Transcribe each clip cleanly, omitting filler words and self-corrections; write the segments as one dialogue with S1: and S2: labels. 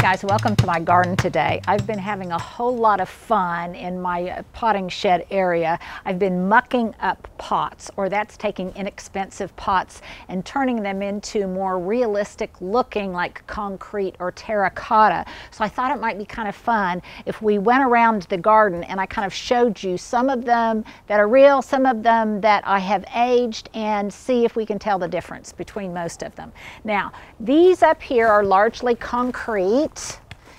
S1: guys, welcome to my garden today. I've been having a whole lot of fun in my potting shed area. I've been mucking up pots, or that's taking inexpensive pots and turning them into more realistic looking like concrete or terracotta. So I thought it might be kind of fun if we went around the garden and I kind of showed you some of them that are real, some of them that I have aged, and see if we can tell the difference between most of them. Now, these up here are largely concrete.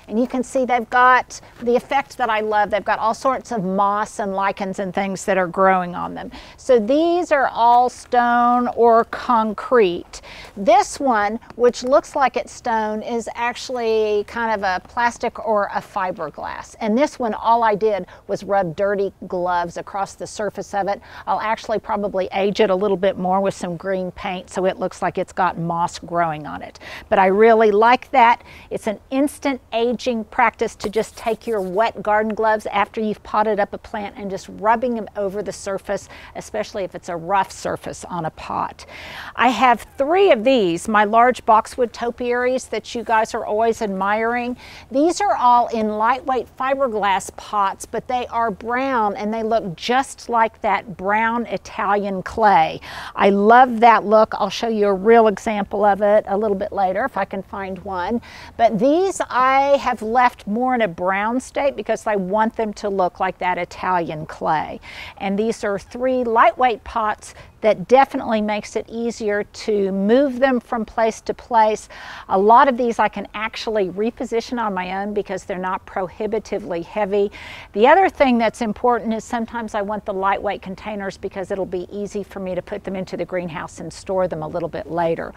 S1: And you can see they've got the effect that I love. They've got all sorts of moss and lichens and things that are growing on them. So these are all stone or concrete. This one, which looks like it's stone, is actually kind of a plastic or a fiberglass. And this one, all I did was rub dirty gloves across the surface of it. I'll actually probably age it a little bit more with some green paint so it looks like it's got moss growing on it. But I really like that. It's an instant age practice to just take your wet garden gloves after you've potted up a plant and just rubbing them over the surface, especially if it's a rough surface on a pot. I have 3 of these, my large boxwood topiaries that you guys are always admiring. These are all in lightweight fiberglass pots, but they are brown and they look just like that brown Italian clay. I love that look. I'll show you a real example of it a little bit later if I can find one. But these I have left more in a brown state because I want them to look like that Italian clay. And these are 3 lightweight pots that definitely makes it easier to move them from place to place. A lot of these I can actually reposition on my own because they're not prohibitively heavy. The other thing that's important is sometimes I want the lightweight containers because it'll be easy for me to put them into the greenhouse and store them a little bit later.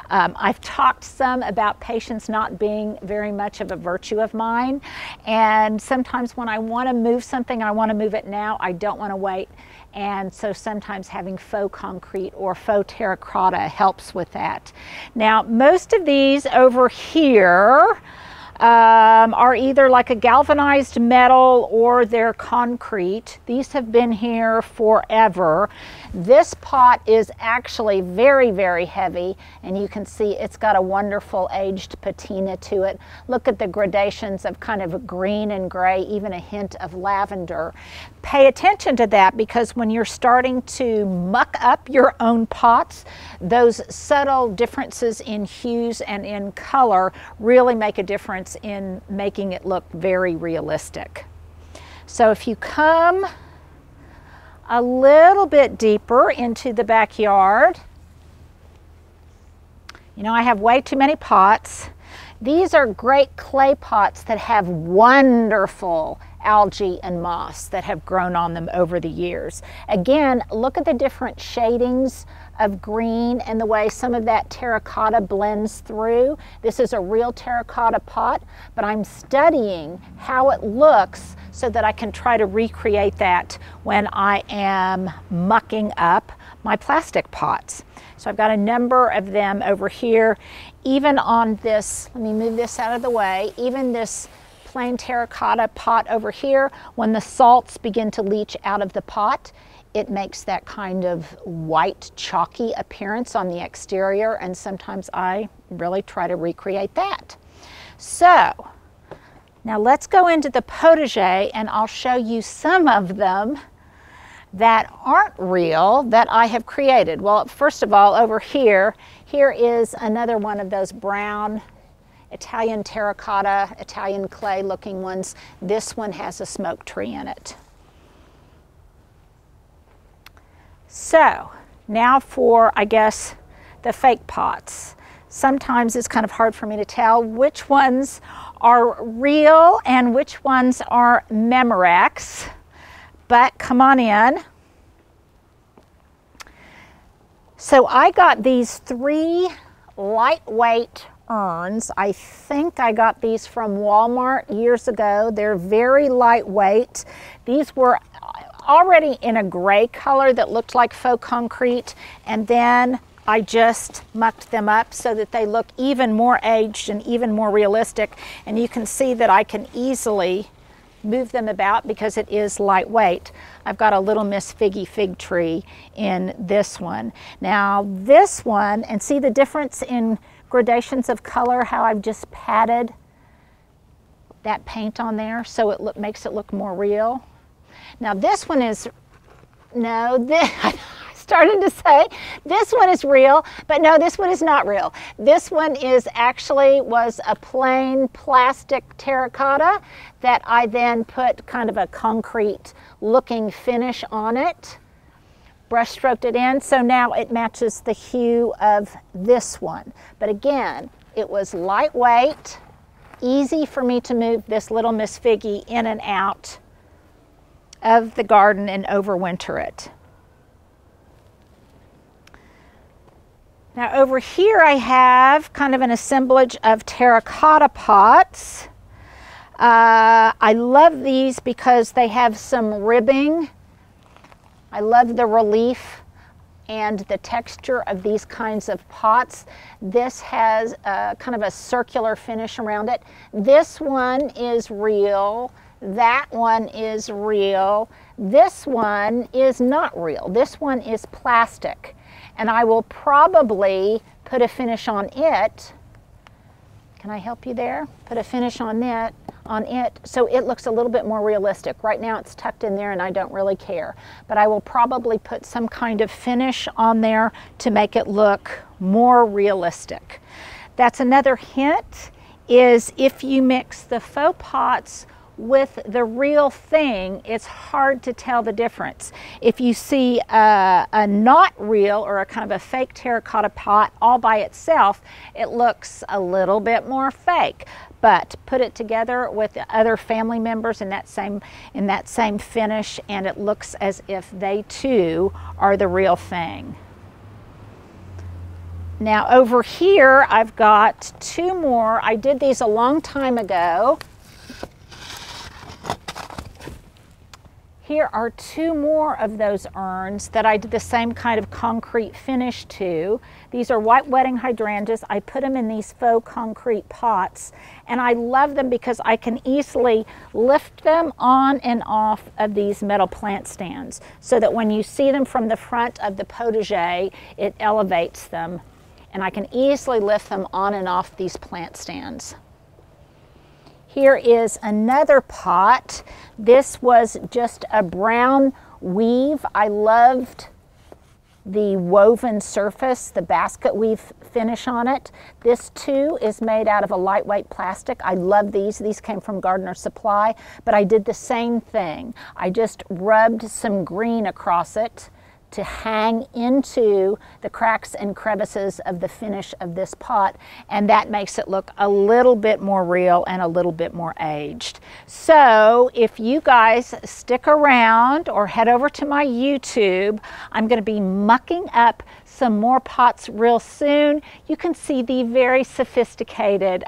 S1: I've talked some about patience not being very much of a virtue of mine, and sometimes when I want to move something, I want to move it now, I don't want to wait. And so sometimes having faux concrete or faux terracotta helps with that. Now, most of these over here are either like a galvanized metal or they're concrete. These have been here forever. This pot is actually very, very heavy, and you can see it's got a wonderful aged patina to it. Look at the gradations of kind of green and gray, even a hint of lavender. Pay attention to that because when you're starting to muck up your own pots, those subtle differences in hues and in color really make a difference in making it look very realistic. So if you come a little bit deeper into the backyard, you know, I have way too many pots. These are great clay pots that have wonderful algae and moss that have grown on them over the years. Again, look at the different shadings of green and the way some of that terracotta blends through. This is a real terracotta pot, but I'm studying how it looks so that I can try to recreate that when I am mucking up my plastic pots. So I've got a number of them over here. Even on this, let me move this out of the way, even this plain terracotta pot over here, when the salts begin to leach out of the pot, it makes that kind of white chalky appearance on the exterior, and sometimes I really try to recreate that. So now let's go into the potager and I'll show you some of them that aren't real that I have created. Well, first of all, over here, here is another one of those brown Italian terracotta, Italian clay looking ones. This one has a smoke tree in it. So now for, I guess, the fake pots. Sometimes it's kind of hard for me to tell which ones are real and which ones are Memorex, but come on in. So I got these 3 lightweight urns. I think I got these from Walmart years ago. They're very lightweight. These were already in a gray color that looked like faux concrete, and then I just mucked them up so that they look even more aged and even more realistic. And you can see that I can easily move them about because it is lightweight. I've got a little Miss Figgy fig tree in this one. Now this one, and see the difference in gradations of color, how I've just patted that paint on there so it makes it look more real. Now this one is, no, this, I started to say this one is real, but no, this one is not real. This one was a plain plastic terracotta that I then put kind of a concrete looking finish on it, brush stroked it in, so now it matches the hue of this one. But again, it was lightweight, easy for me to move this little Miss Figgy in and out of the garden and overwinter it. Now over here I have kind of an assemblage of terracotta pots. I love these because they have some ribbing. I love the relief and the texture of these kinds of pots. This has kind of a circular finish around it. This one is real. That one is real. This one is not real. This one is plastic. And I will probably put a finish on it. Can I help you there? Put a finish on it so it looks a little bit more realistic. Right now it's tucked in there and I don't really care. But I will probably put some kind of finish on there to make it look more realistic. That's another hint, is if you mix the faux pots with the real thing, it's hard to tell the difference. If you see a not real or a kind of a fake terracotta pot all by itself, it looks a little bit more fake. But put it together with the other family members in that same finish, and it looks as if they too are the real thing. Now over here I've got two more. I did these a long time ago. Here are two more of those urns that I did the same kind of concrete finish to. These are white wedding hydrangeas. I put them in these faux concrete pots, and I love them because I can easily lift them on and off of these metal plant stands so that when you see them from the front of the potager, it elevates them, and I can easily lift them on and off these plant stands. Here is another pot. This was just a brown weave. I loved the woven surface, the basket weave finish on it. This too is made out of a lightweight plastic. I love these. These came from Gardener Supply, but I did the same thing. I just rubbed some green across it to hang into the cracks and crevices of the finish of this pot, and that makes it look a little bit more real and a little bit more aged. So if you guys stick around or head over to my YouTube, I'm going to be mucking up some more pots real soon. You can see the very sophisticated,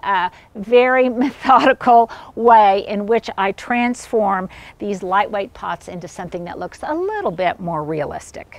S1: very methodical way in which I transform these lightweight pots into something that looks a little bit more realistic.